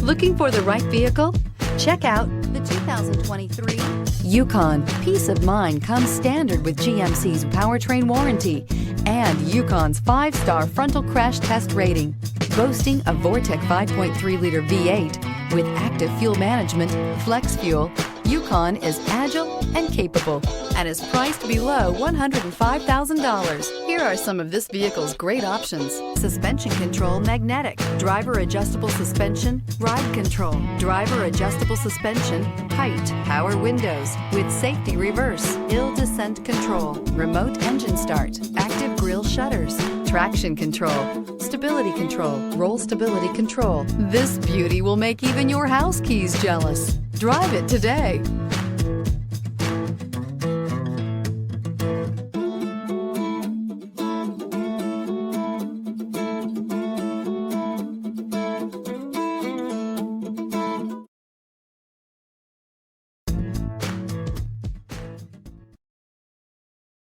Looking for the right vehicle? Check out the 2023 Yukon. Peace of mind comes standard with GMC's powertrain warranty and Yukon's 5-star frontal crash test rating. Boasting a Vortec 5.3-liter V8 with active fuel management, flex fuel, Yukon is agile and capable and is priced below $105,000. Here are some of this vehicle's great options: suspension control magnetic, driver adjustable suspension, ride control, driver adjustable suspension, height, power windows with safety reverse, hill descent control, remote engine start, active grille shutters, traction control, stability control, roll stability control. This beauty will make even your house keys jealous. Drive it today.